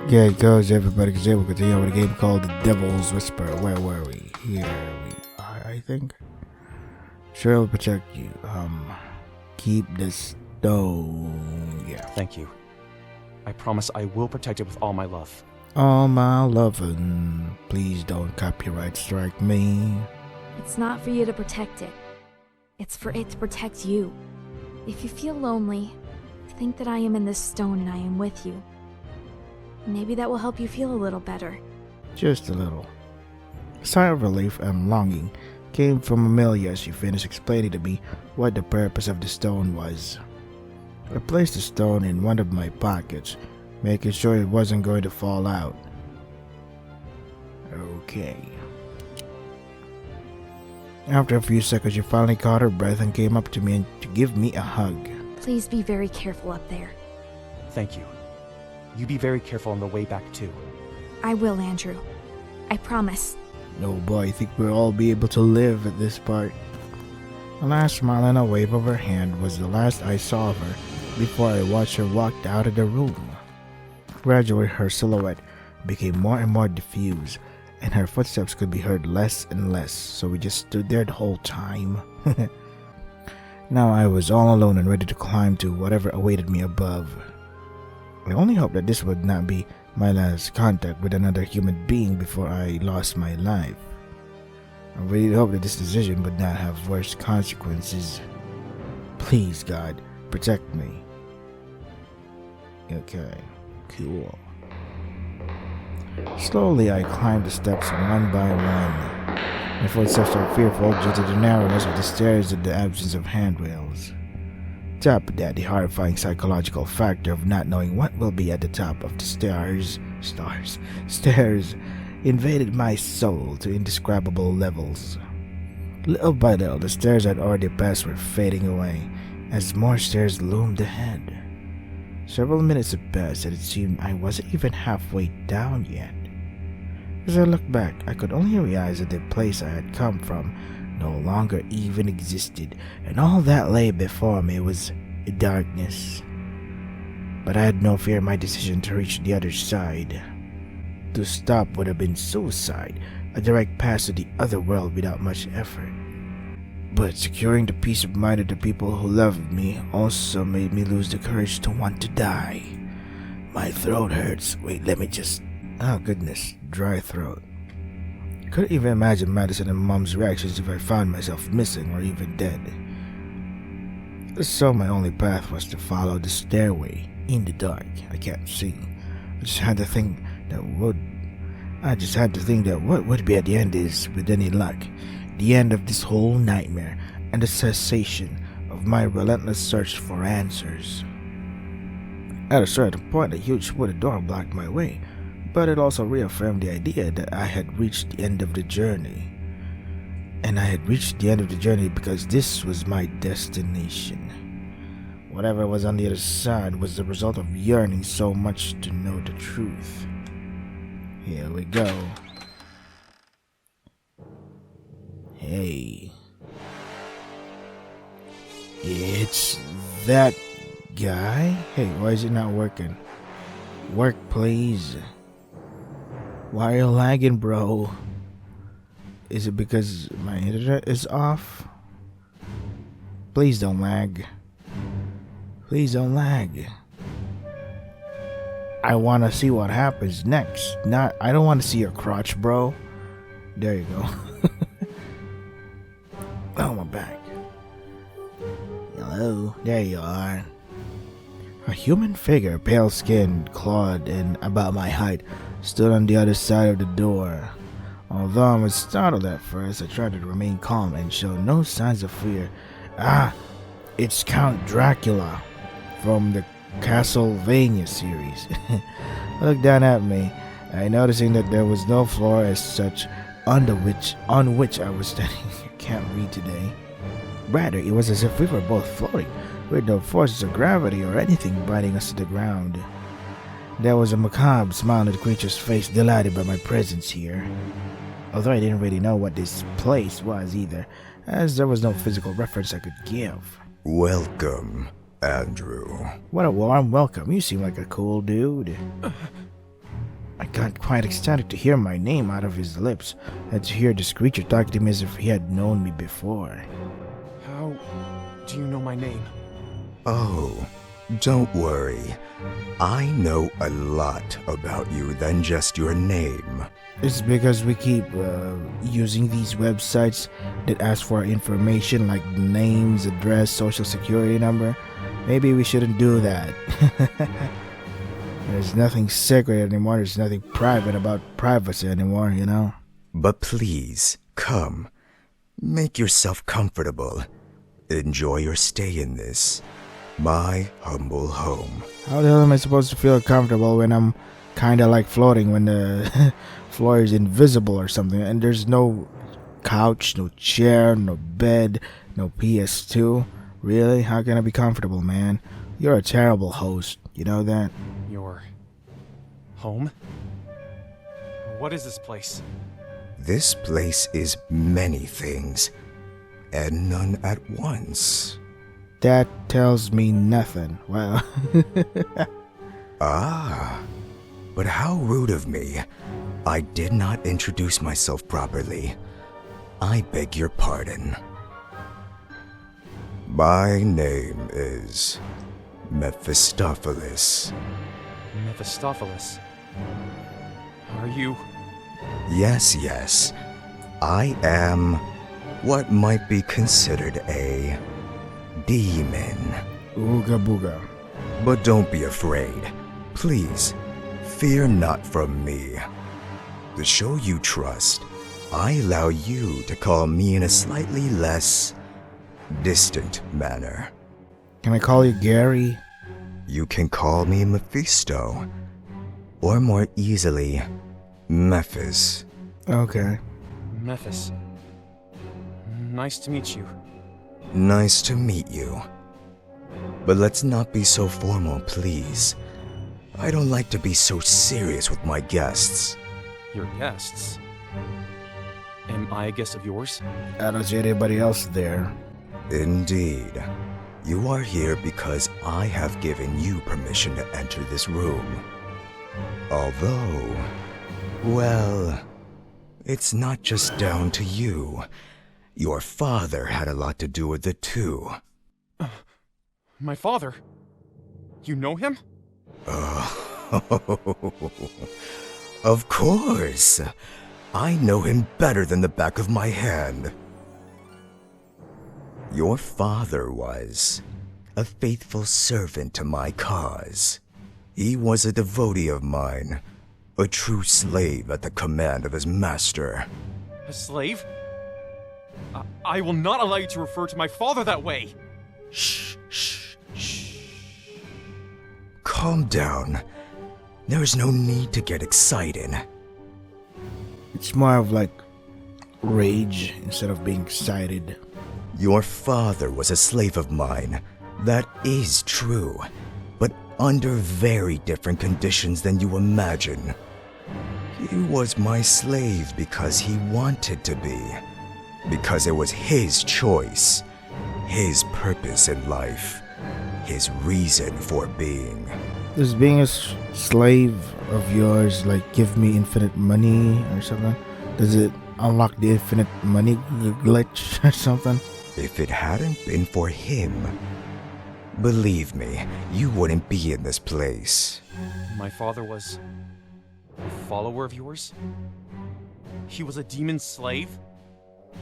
Yeah, it goes everybody, because we'll continue with a game called The Devil's Whisper. Where were we? Here we are, I think. Sure will protect you. Keep the stone. Yeah. Thank you. I promise I will protect it with all my love. All my lovin'. Please don't copyright strike me. It's not for you to protect it. It's for it to protect you. If you feel lonely, think that I am in this stone and I am with you. Maybe that will help you feel a little better. Just a little. A sigh of relief and longing came from Amelia as she finished explaining to me what the purpose of the stone was. I placed the stone in one of my pockets, making sure it wasn't going to fall out. Okay. After a few seconds, she finally caught her breath and came up to me to give me a hug. Please be very careful up there. Thank you. You be very careful on the way back too. I will, Andrew. I promise. No boy, I think we'll all be able to live at this part. A last smile and a wave of her hand was the last I saw of her before I watched her walk out of the room. Gradually, her silhouette became more and more diffuse, and her footsteps could be heard less and less, so we just stood there the whole time. Now I was all alone and ready to climb to whatever awaited me above. I only hoped that this would not be my last contact with another human being before I lost my life. I really hope that this decision would not have worse consequences. Please, God, protect me. Okay, cool. Slowly, I climbed the steps one by one. My footsteps were fearful due to the narrowness of the stairs and the absence of handrails. Top of that, the horrifying psychological factor of not knowing what will be at the top of the stairs invaded my soul to indescribable levels. Little by little, the stairs I'd already passed were fading away as more stairs loomed ahead. Several minutes had passed and it seemed I wasn't even halfway down yet. As I looked back, I could only realize that the place I had come from no longer even existed, and all that lay before me was darkness. But I had no fear in my decision to reach the other side. To stop would have been suicide, a direct pass to the other world without much effort. But securing the peace of mind of the people who loved me also made me lose the courage to want to die. My throat hurts. Wait, let me just... Oh goodness, dry throat. I couldn't even imagine Madison and Mom's reactions if I found myself missing or even dead. So my only path was to follow the stairway in the dark. I can't see. I just had to think that what would be at the end is, with any luck, the end of this whole nightmare and the cessation of my relentless search for answers. At a certain point, a huge wooden door blocked my way, but it also reaffirmed the idea that I had reached the end of the journey. And I had reached the end of the journey because this was my destination. Whatever was on the other side was the result of yearning so much to know the truth. Here we go. Hey. It's that guy? Hey, why is it not working? Work, please. Why are you lagging, bro? Is it because my internet is off? Please don't lag. Please don't lag. I want to see what happens next. I don't want to see your crotch, bro. There you go. Oh, my back. Hello, there you are. A human figure, pale skinned, clawed, and about my height, stood on the other side of the door. Although I was startled at first, I tried to remain calm and show no signs of fear. Ah, it's Count Dracula from the Castlevania series. Looked down at me, noticing that there was no floor as such on which I was standing. I can't read today. Rather, it was as if we were both floating, with no forces of gravity or anything binding us to the ground. There was a macabre smile on the creature's face, delighted by my presence here. Although I didn't really know what this place was either, as there was no physical reference I could give. Welcome, Andrew. What a warm welcome. You seem like a cool dude. got quite ecstatic to hear my name out of his lips and to hear this creature talk to me as if he had known me before. How do you know my name? Oh, don't worry. I know a lot about you than just your name. It's because we keep using these websites that ask for information like names, address, social security number. Maybe we shouldn't do that. There's nothing sacred anymore. There's nothing private about privacy anymore, you know? But please, come. Make yourself comfortable. Enjoy your stay in this, my humble home. How the hell am I supposed to feel comfortable when I'm kinda like floating when the floor is invisible or something and there's no couch, no chair, no bed, no PS2? Really? How can I be comfortable, man? You're a terrible host. You know that? Your home? What is this place? This place is many things, and none at once. That tells me nothing. Well, Ah, but how rude of me. I did not introduce myself properly. I beg your pardon. My name is Mephistopheles. Mephistopheles. Are you? Yes. I am what might be considered a demon. ooga booga. But don't be afraid. Please, fear not from me. To show you trust, I allow you to call me in a slightly less distant manner. Can I call you Gary? You can call me Mephisto, or more easily, Mephis. Okay. Mephis. Nice to meet you. Nice to meet you. But let's not be so formal, please. I don't like to be so serious with my guests. Your guests? Am I a guest of yours? I don't see anybody else there. Indeed. You are here because I have given you permission to enter this room. Although, well, it's not just down to you. Your father had a lot to do with it too. My father? You know him? Of course. I know him better than the back of my hand. Your father was a faithful servant to my cause. He was a devotee of mine, a true slave at the command of his master. A slave? I will not allow you to refer to my father that way! Shh. Calm down. There is no need to get excited. It's more of like rage instead of being excited. Your father was a slave of mine. That is true, but under very different conditions than you imagine. He was my slave because he wanted to be. Because it was his choice, his purpose in life, his reason for being. Does being a slave of yours like give me infinite money or something? Does it unlock the infinite money glitch or something? If it hadn't been for him, believe me, you wouldn't be in this place. My father was a follower of yours? He was a demon slave?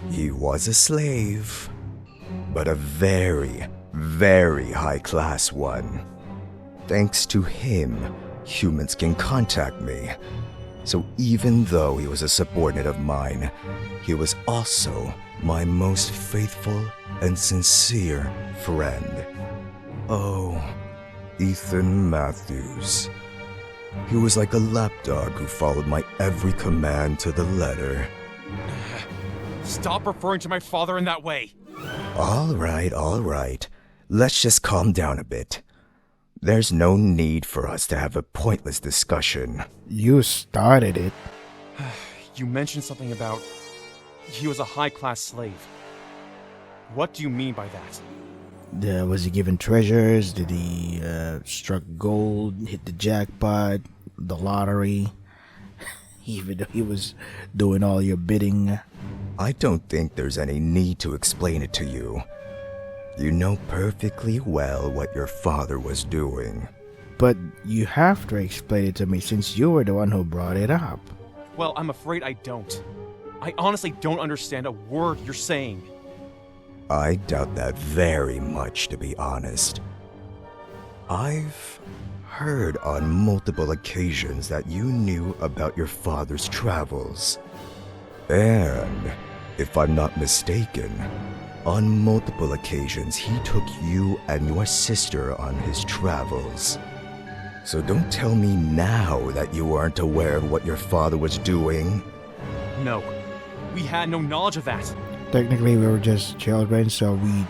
He was a slave, but a very, very high-class one. Thanks to him, humans can contact me. So even though he was a subordinate of mine, he was also my most faithful and sincere friend. Oh, Ethan Matthews. He was like a lapdog who followed my every command to the letter. Stop referring to my father in that way! All right. Let's just calm down a bit. There's no need for us to have a pointless discussion. You started it. You mentioned something about he was a high-class slave. What do you mean by that? Was he given treasures? Did he struck gold, hit the jackpot, the lottery? even though he was doing all your bidding. I don't think there's any need to explain it to you. You know perfectly well what your father was doing. But you have to explain it to me since you were the one who brought it up. Well, I'm afraid I don't. I honestly don't understand a word you're saying. I doubt that very much, to be honest. I've heard on multiple occasions that you knew about your father's travels. And, if I'm not mistaken, on multiple occasions he took you and your sister on his travels. So don't tell me now that you weren't aware of what your father was doing. No, we had no knowledge of that. Technically, we were just children, so we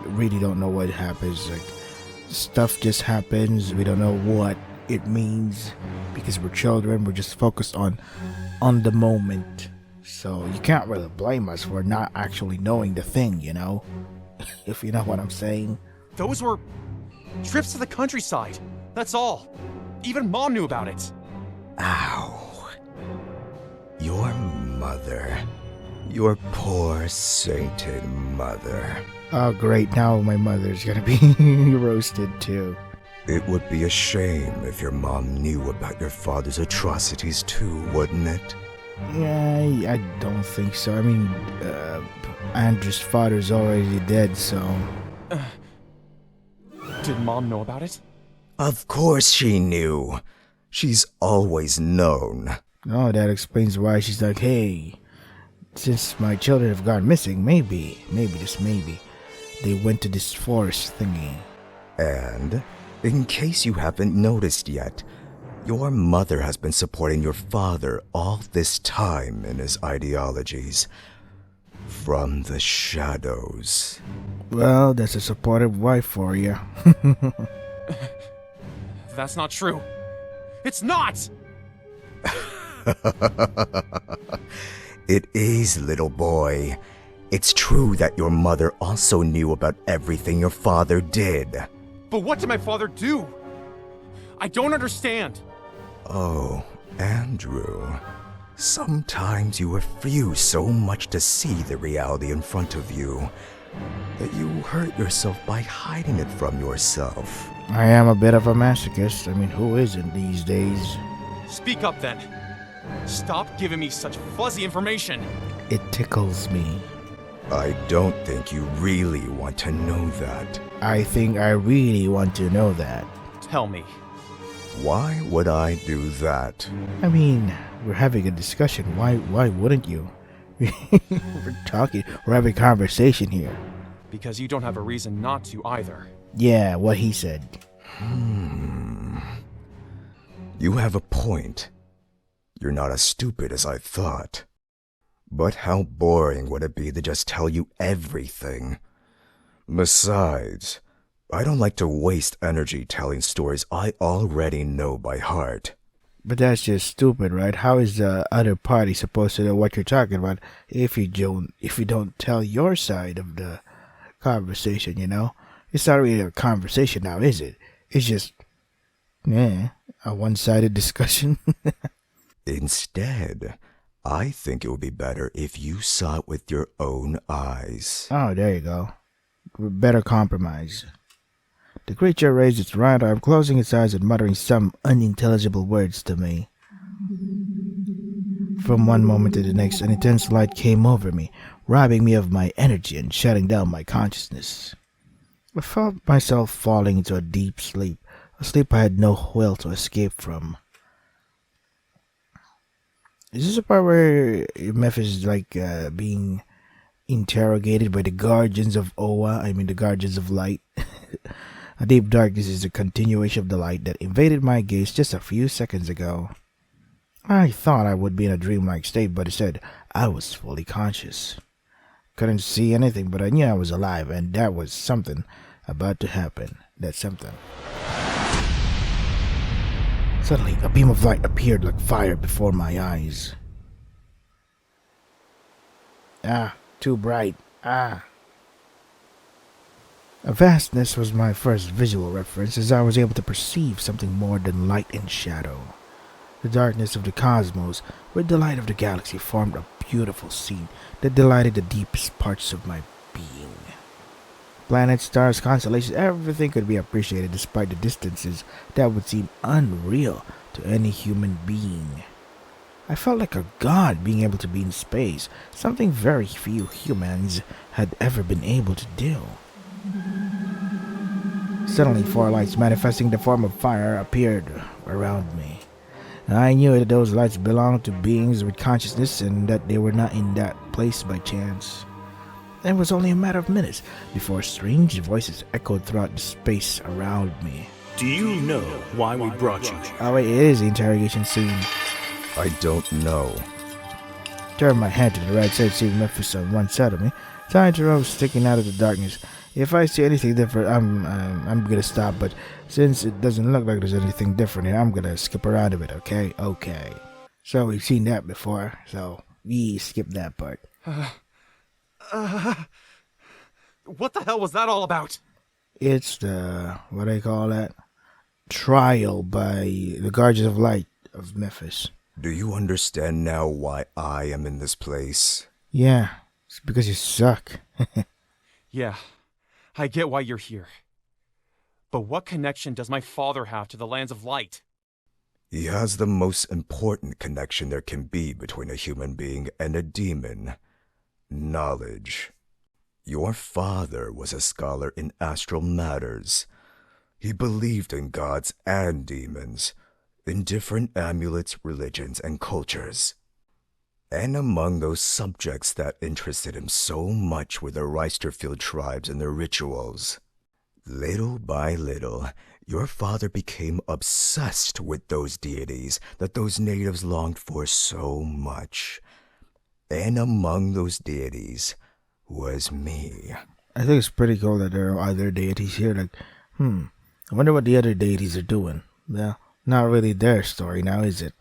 really don't know what happens. Like, stuff just happens. We don't know what it means because we're children. We're just focused on the moment. So you can't really blame us for not actually knowing the thing, you know? If you know what I'm saying. Those were trips to the countryside. That's all. Even Mom knew about it. Ow. Your mother. Your poor sainted mother. Oh great, now my mother's gonna be roasted too. It would be a shame if your mom knew about your father's atrocities too, wouldn't it? Yeah, I don't think so. I mean, Andrew's father's already dead, so... Did Mom know about it? Of course she knew. She's always known. Oh, that explains why she's like, hey, since my children have gone missing, maybe, just maybe, they went to this forest thingy. And, in case you haven't noticed yet, your mother has been supporting your father all this time in his ideologies. From the shadows. Well, that's a supportive wife for you. That's not true. It's not! It is, little boy. It's true that your mother also knew about everything your father did. But what did my father do? I don't understand. Oh, Andrew. Sometimes you refuse so much to see the reality in front of you that you hurt yourself by hiding it from yourself. I am a bit of a masochist. I mean, who isn't these days? Speak up then. Stop giving me such fuzzy information. It tickles me. I don't think you really want to know that. I think I really want to know that. Tell me. Why would I do that? I mean, we're having a discussion. Why wouldn't you? We're having a conversation here. Because you don't have a reason not to either. Yeah, what he said. You have a point. You're not as stupid as I thought. But how boring would it be to just tell you everything? Besides, I don't like to waste energy telling stories I already know by heart. But that's just stupid, right? How is the other party supposed to know what you're talking about if you don't tell your side of the conversation, you know? It's not really a conversation now, is it? It's just, a one-sided discussion. Instead, I think it would be better if you saw it with your own eyes. Oh, there you go. Better compromise. The creature raised its right arm, closing its eyes and muttering some unintelligible words to me. From one moment to the next, an intense light came over me, robbing me of my energy and shutting down my consciousness. I felt myself falling into a deep sleep, a sleep I had no will to escape from. Is this a part where Meph is like being interrogated by the guardians of Oa? I mean the guardians of light. A deep darkness is a continuation of the light that invaded my gaze just a few seconds ago. I thought I would be in a dreamlike state, but instead I was fully conscious. Couldn't see anything, but I knew I was alive, and that was something about to happen. That's something. Suddenly, a beam of light appeared like fire before my eyes. Too bright. A vastness was my first visual reference, as I was able to perceive something more than light and shadow. The darkness of the cosmos, with the light of the galaxy, formed a beautiful scene that delighted the deepest parts of my being. Planets, stars, constellations, everything could be appreciated despite the distances that would seem unreal to any human being. I felt like a god being able to be in space, something very few humans had ever been able to do. Suddenly, four lights manifesting the form of fire appeared around me. I knew that those lights belonged to beings with consciousness and that they were not in that place by chance. It was only a matter of minutes before strange voices echoed throughout the space around me. Do you know why we brought you here? Oh wait, it is the interrogation scene. I don't know. Turned my head to the right side, seeing Memphis on one side of me, trying to rope sticking out of the darkness. If I see anything different, I'm gonna stop. But since it doesn't look like there's anything different here, I'm gonna skip around a bit. Okay. So we've seen that before, so we skip that part. What the hell was that all about? It's the what do they call that? Trial by the Guardians of Light of Memphis. Do you understand now why I am in this place? Yeah, it's because you suck. Yeah, I get why you're here. But what connection does my father have to the lands of light? He has the most important connection there can be between a human being and a demon. Knowledge. Your father was a scholar in astral matters. He believed in gods and demons, in different amulets, religions, and cultures. And among those subjects that interested him so much were the Reisterfield tribes and their rituals. Little by little, your father became obsessed with those deities that those natives longed for so much. And among those deities was me. I think it's pretty cool that there are other deities here. Like, I wonder what the other deities are doing. Well, not really their story now, is it?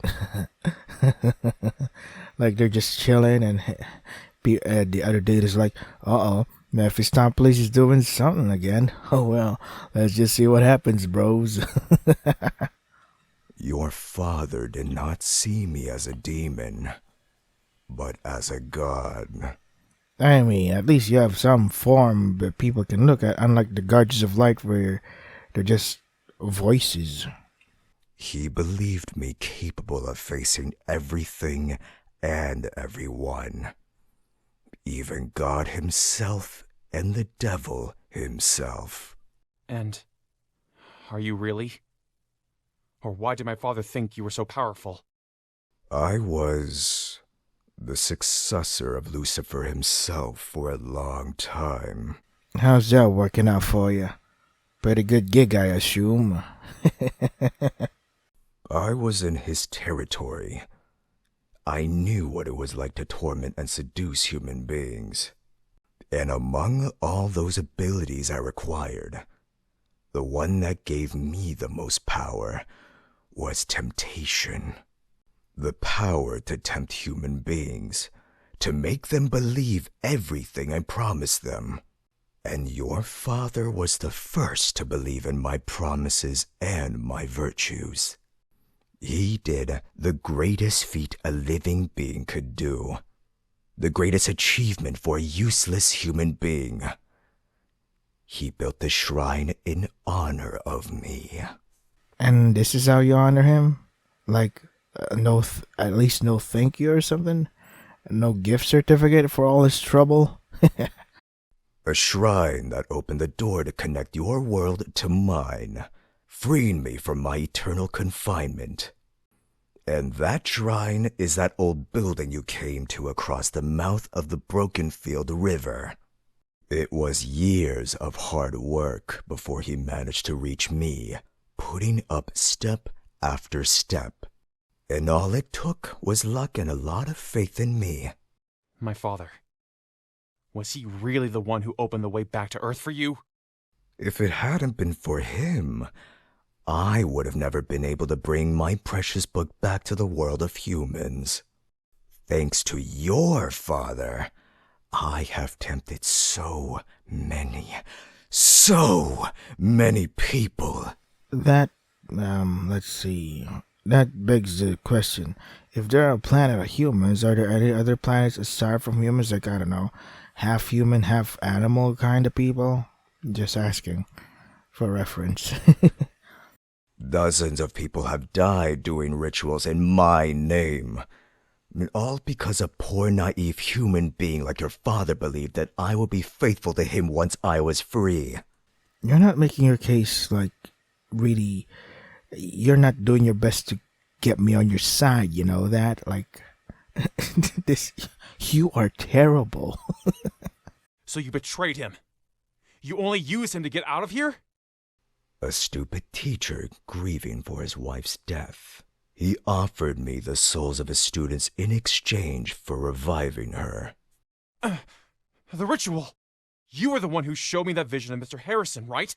Like they're just chilling, and the other deities like, Mephistopheles is doing something again. Oh well, let's just see what happens, bros. Your father did not see me as a demon, but as a god. I mean, at least you have some form that people can look at, unlike the Guardians of Light where they're just voices. He believed me capable of facing everything and everyone. Even God himself and the devil himself. And are you really? Or why did my father think you were so powerful? I was the successor of Lucifer himself for a long time. How's that working out for you? Pretty good gig, I assume. I was in his territory. I knew what it was like to torment and seduce human beings. And among all those abilities I required, the one that gave me the most power was temptation. The power to tempt human beings, to make them believe everything I promised them. And your father was the first to believe in my promises and my virtues. He did the greatest feat a living being could do. The greatest achievement for a useless human being. He built the shrine in honor of me. And this is how you honor him? Like, at least no thank you or something? No gift certificate for all his trouble? A shrine that opened the door to connect your world to mine, freeing me from my eternal confinement. And that shrine is that old building you came to across the mouth of the Brokenfield River. It was years of hard work before he managed to reach me, putting up step after step. And all it took was luck and a lot of faith in me. My father. Was he really the one who opened the way back to Earth for you? If it hadn't been for him, I would have never been able to bring my precious book back to the world of humans. Thanks to your father, I have tempted so many people. That, let's see. that begs the question. If there are a planet of humans, are there any other planets aside from humans, like, I don't know, half human, half animal kind of people? Just asking for reference. Dozens of people have died doing rituals in my name. And all because a poor naive human being like your father believed that I would be faithful to him once I was free. You're not making your case, like, really. You're not doing your best to get me on your side, you know that? Like, this. You are terrible. So you betrayed him. You only used him to get out of here? A stupid teacher grieving for his wife's death. He offered me the souls of his students in exchange for reviving her. The ritual! You were the one who showed me that vision of Mr. Harrison, right?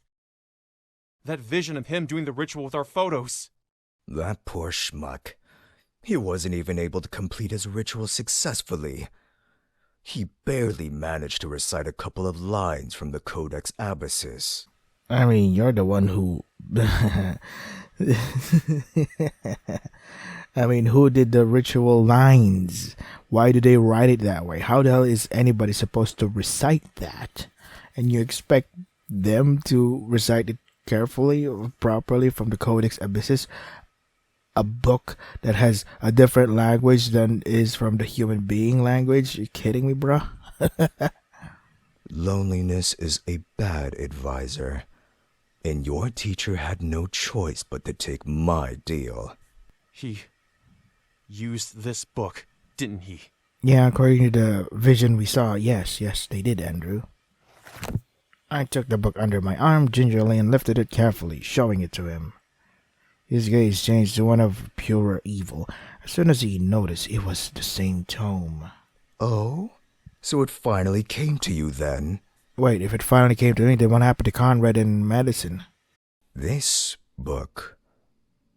That vision of him doing the ritual with our photos. That poor schmuck. He wasn't even able to complete his ritual successfully. He barely managed to recite a couple of lines from the Codex Abyssus. I mean, you're the one who... I mean, who did the ritual lines? Why do they write it that way? How the hell is anybody supposed to recite that? And you expect them to recite it carefully or properly from the Codex Abyssus? A book that has a different language than is from the human being language? You kidding me, bro? Loneliness is a bad advisor. And your teacher had no choice but to take my deal. He used this book, didn't he? Yeah, according to the vision we saw, yes, they did, Andrew. I took the book under my arm gingerly and lifted it carefully, showing it to him. His gaze changed to one of pure evil as soon as he noticed it was the same tome. Oh? So it finally came to you then? Wait, if it finally came to me, then what happened to Conrad and Madison? This book.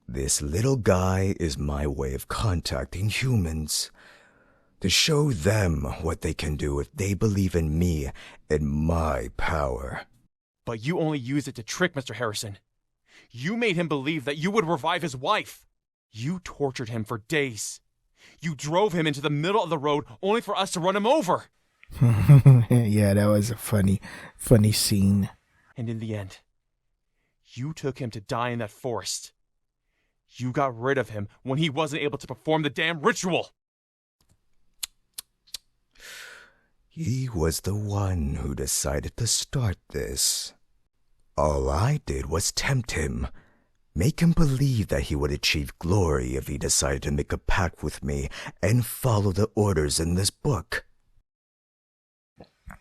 This little guy is my way of contacting humans. To show them what they can do if they believe in me and my power. But you only used it to trick Mr. Harrison. You made him believe that you would revive his wife. You tortured him for days. You drove him into the middle of the road only for us to run him over. Yeah, that was a funny scene. And in the end, you took him to die in that forest. You got rid of him when he wasn't able to perform the damn ritual. He was the one who decided to start this. All I did was tempt him, make him believe that he would achieve glory if he decided to make a pact with me and follow the orders in this book.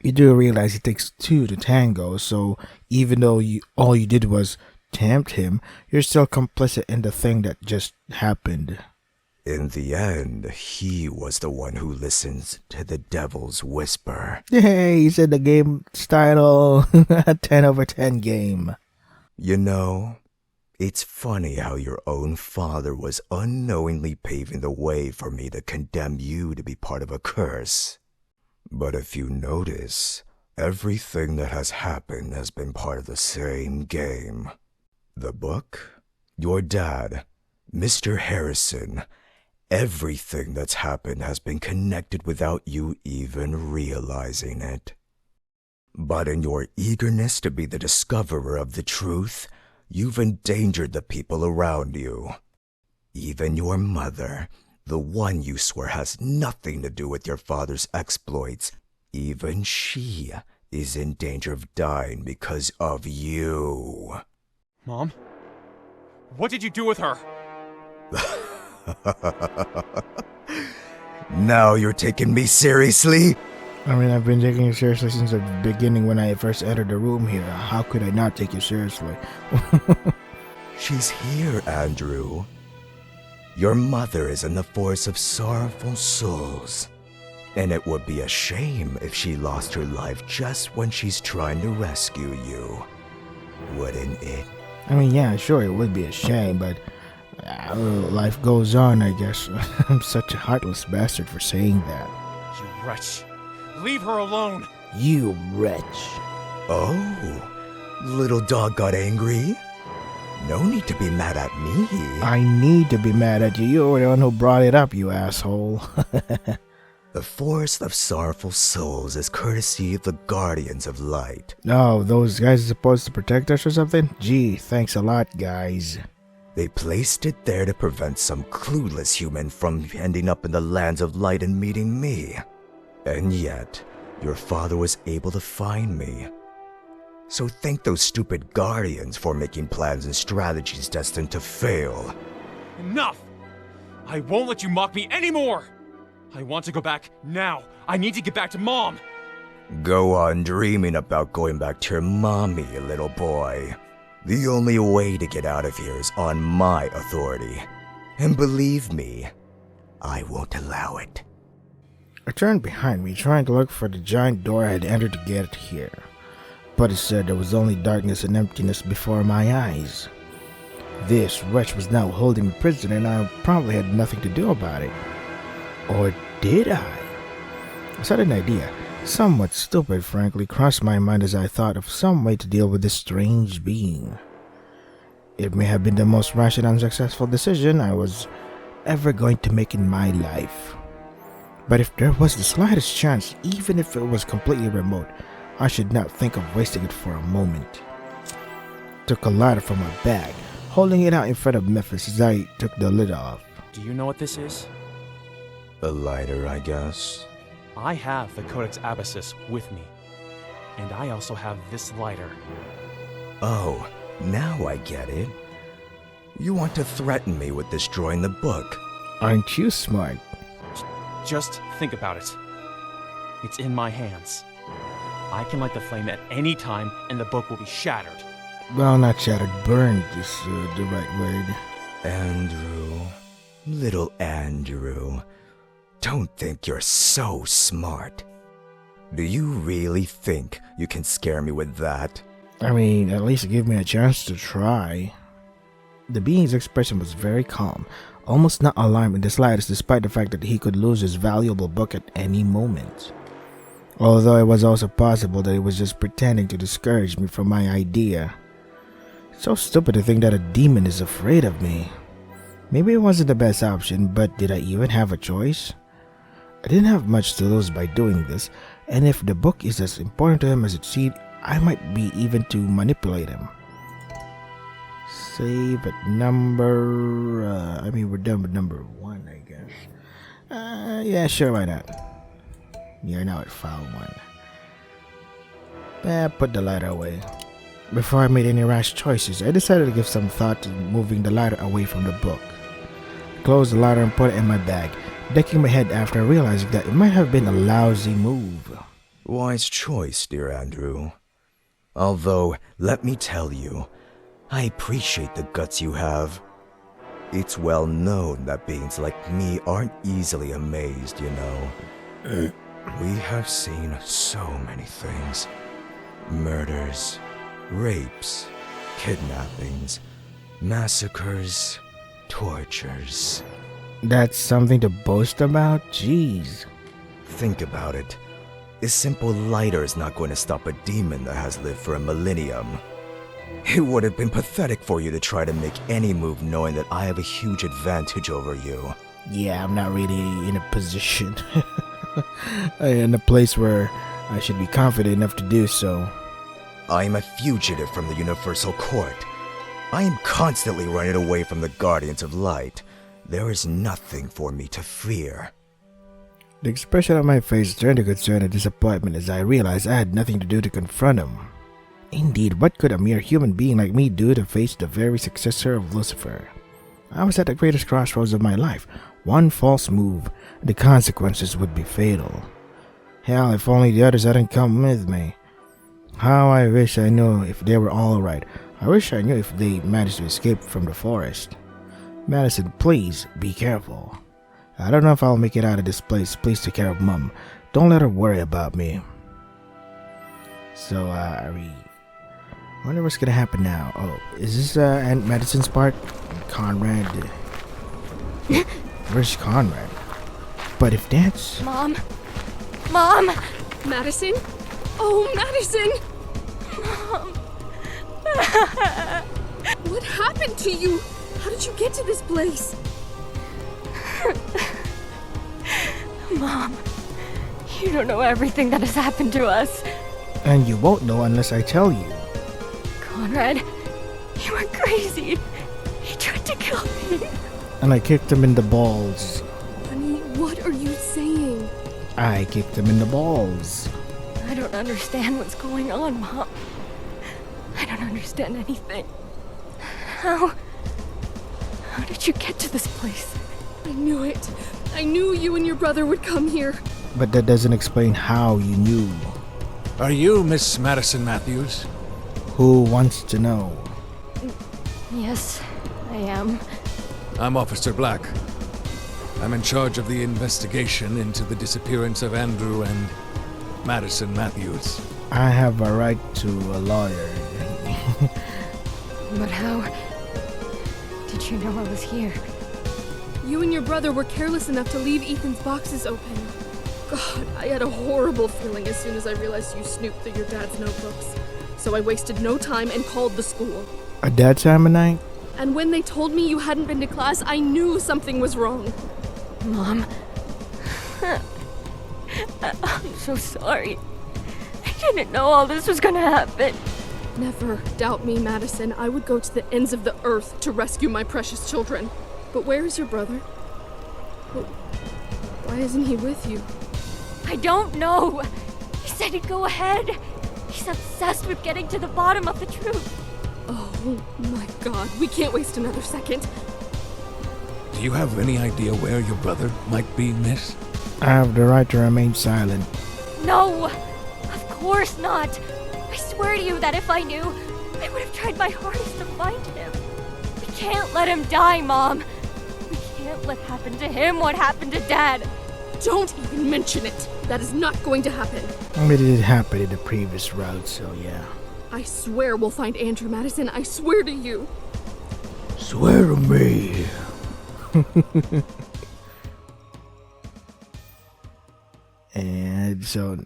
You do realize it takes two to tango, so even though all you did was tempt him, you're still complicit in the thing that just happened. In the end, he was the one who listens to the devil's whisper. Hey, he said the game's title, 10 over 10 game. You know, it's funny how your own father was unknowingly paving the way for me to condemn you to be part of a curse. But if you notice, everything that has happened has been part of the same game. The book, your dad, Mr. Harrison, everything that's happened has been connected without you even realizing it. But in your eagerness to be the discoverer of the truth, you've endangered the people around you. Even your mother, the one you swear has nothing to do with your father's exploits, even she is in danger of dying because of you. Mom? What did you do with her? Now you're taking me seriously? I mean, I've been taking you seriously since the beginning when I first entered the room here. How could I not take you seriously? She's here, Andrew. Your mother is in the force of sorrowful souls. And it would be a shame if she lost her life just when she's trying to rescue you. Wouldn't it? I mean, yeah, sure, it would be a shame, but life goes on, I guess. I'm such a heartless bastard for saying that. You wretch. Leave her alone. You wretch. Oh, little dog got angry? No need to be mad at me. I need to be mad at you. You were the one who brought it up, you asshole. The Forest of Sorrowful Souls is courtesy of the Guardians of Light. Oh, those guys are supposed to protect us or something? Gee, thanks a lot, guys. They placed it there to prevent some clueless human from ending up in the lands of light and meeting me. And yet, your father was able to find me. So thank those stupid Guardians for making plans and strategies destined to fail. Enough! I won't let you mock me anymore! I want to go back now. I need to get back to Mom. Go on dreaming about going back to your mommy, little boy. The only way to get out of here is on my authority. And believe me, I won't allow it. I turned behind me, trying to look for the giant door I had entered to get here. But instead there was only darkness and emptiness before my eyes. This wretch was now holding me prisoner, and I probably had nothing to do about it. Or did I? A sudden idea, somewhat stupid frankly, crossed my mind as I thought of some way to deal with this strange being. It may have been the most rash and unsuccessful decision I was ever going to make in my life. But if there was the slightest chance, even if it was completely remote, I should not think of wasting it for a moment. Took a lighter from my bag, holding it out in front of Memphis as I took the lid off. Do you know what this is? A lighter, I guess. I have the Codex Abyssus with me. And I also have this lighter. Oh, now I get it. You want to threaten me with destroying the book. Aren't you smart? Just think about it. It's in my hands. I can light the flame at any time and the book will be shattered. Well, not shattered, burned is the right word. Andrew, little Andrew, don't think you're so smart. Do you really think you can scare me with that? I mean, at least give me a chance to try. The being's expression was very calm, almost not alarmed in the slightest, despite the fact that he could lose his valuable book at any moment. Although it was also possible that he was just pretending to discourage me from my idea. It's so stupid to think that a demon is afraid of me. Maybe it wasn't the best option, but did I even have a choice? I didn't have much to lose by doing this, and if the book is as important to him as it seemed, I might be even to manipulate him. Save at number... we're done with number 1, I guess. Yeah, sure, why not? You're now at file 1. Put the lighter away. Before I made any rash choices, I decided to give some thought to moving the lighter away from the book. Closed the lighter and put it in my bag, decking my head after realizing that it might have been a lousy move. Wise choice, dear Andrew. Although, let me tell you, I appreciate the guts you have. It's well known that beings like me aren't easily amazed, you know. We have seen so many things. Murders, rapes, kidnappings, massacres, tortures. That's something to boast about? Jeez. Think about it. A simple lighter is not going to stop a demon that has lived for a millennium. It would have been pathetic for you to try to make any move knowing that I have a huge advantage over you. Yeah, I'm not really in a position. In a place where I should be confident enough to do so. I am a fugitive from the Universal Court. I am constantly running away from the Guardians of Light. There is nothing for me to fear. The expression on my face turned to concern and disappointment as I realized I had nothing to do to confront him. Indeed, what could a mere human being like me do to face the very successor of Lucifer? I was at the greatest crossroads of my life. One false move, the consequences would be fatal. Hell, if only the others hadn't come with me. How I wish I knew if they were all right. I wish I knew if they managed to escape from the forest. Madison, please be careful. I don't know if I'll make it out of this place. Please take care of Mom. Don't let her worry about me. So, I wonder what's gonna happen now. Oh, is this Aunt Madison's part? Conrad. Where's Conrad? But if that's... Mom! Mom! Madison? Oh, Madison! Mom! What happened to you? How did you get to this place? Mom, you don't know everything that has happened to us. And you won't know unless I tell you. Conrad, you were crazy. He tried to kill me. And I kicked him in the balls. Honey, what are you saying? I kicked him in the balls. I don't understand what's going on, Mom. I don't understand anything. How did you get to this place? I knew it. I knew you and your brother would come here. But that doesn't explain how you knew. Are you Miss Madison Matthews? Who wants to know? Yes, I am. I'm Officer Black. I'm in charge of the investigation into the disappearance of Andrew and Madison Matthews. I have a right to a lawyer. But how did you know I was here? You and your brother were careless enough to leave Ethan's boxes open. God, I had a horrible feeling as soon as I realized you snooped through your dad's notebooks. So I wasted no time and called the school. At that time of night? And when they told me you hadn't been to class, I knew something was wrong. Mom. I'm so sorry. I didn't know all this was gonna happen. Never doubt me, Madison. I would go to the ends of the earth to rescue my precious children. But where is your brother? Why isn't he with you? I don't know. He said he'd go ahead. He's obsessed with getting to the bottom of the truth. Oh my God, we can't waste another second. Do you have any idea where your brother might be, miss? I have the right to remain silent. No, of course not. I swear to you that if I knew, I would have tried my hardest to find him. We can't let him die, Mom. We can't let happen to him what happened to Dad. Don't even mention it. That is not going to happen. I mean, it did happen in the previous route, so yeah. I swear we'll find Andrew, Madison. I swear to you. Swear to me. And so,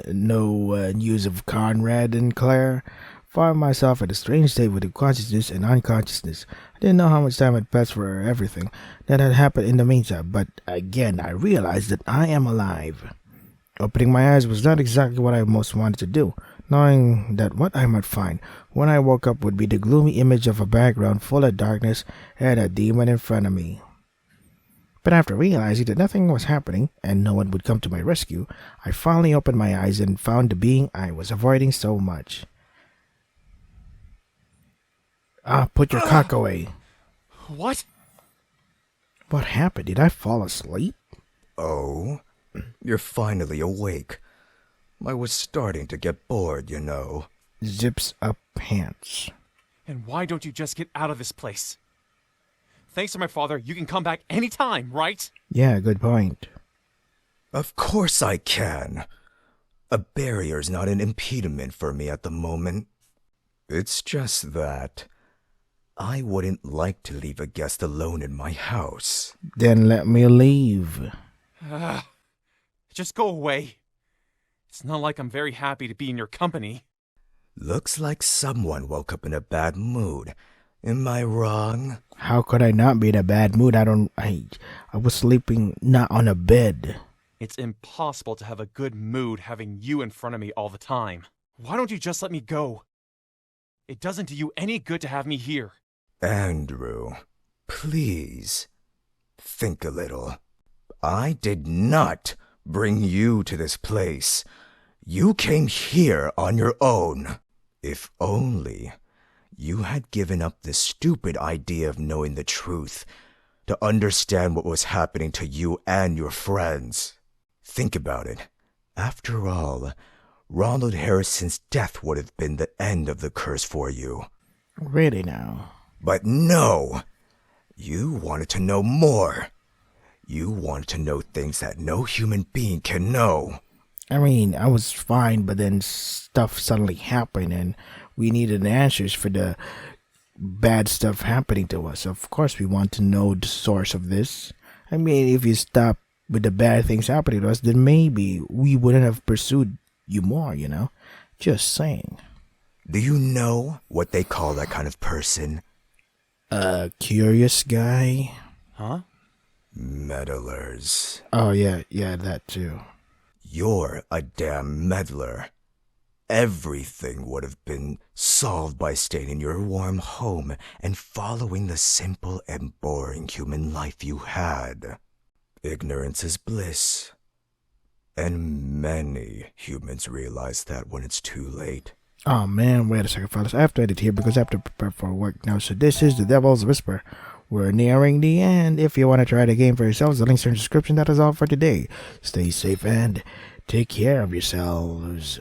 no news of Conrad and Claire. Found myself in a strange state with consciousness and unconsciousness. I didn't know how much time had passed for everything that had happened in the meantime, but again I realized that I am alive. Opening my eyes was not exactly what I most wanted to do, knowing that what I might find when I woke up would be the gloomy image of a background full of darkness and a demon in front of me. But after realizing that nothing was happening and no one would come to my rescue, I finally opened my eyes and found the being I was avoiding so much. Put your cock away. What? What happened? Did I fall asleep? Oh, you're finally awake. I was starting to get bored, you know. Zips up pants. And why don't you just get out of this place? Thanks to my father, you can come back anytime, right? Yeah, good point. Of course I can. A barrier's not an impediment for me at the moment. It's just that I wouldn't like to leave a guest alone in my house. Then let me leave. Just go away. It's not like I'm very happy to be in your company. Looks like someone woke up in a bad mood. Am I wrong? How could I not be in a bad mood? I was sleeping not on a bed. It's impossible to have a good mood having you in front of me all the time. Why don't you just let me go? It doesn't do you any good to have me here. Andrew, please, think a little. I did not bring you to this place. You came here on your own. If only you had given up the stupid idea of knowing the truth to understand what was happening to you and your friends. Think about it. After all, Ronald Harrison's death would have been the end of the curse for you. Really now? But no! You wanted to know more. You wanted to know things that no human being can know. I mean, I was fine, but then stuff suddenly happened and we needed answers for the bad stuff happening to us. Of course, we want to know the source of this. I mean, if you stop with the bad things happening to us, then maybe we wouldn't have pursued you more, you know? Just saying. Do you know what they call that kind of person? Curious guy? Huh? Meddlers. Oh, yeah, that too. You're a damn meddler. Everything would have been solved by staying in your warm home and following the simple and boring human life you had. Ignorance is bliss. And many humans realize that when it's too late. Oh man, wait a second, fellas. I have to edit here because I have to prepare for work now. So this is the Devil's Whisper. We're nearing the end. If you want to try the game for yourselves, the links are in the description. That is all for today. Stay safe and take care of yourselves.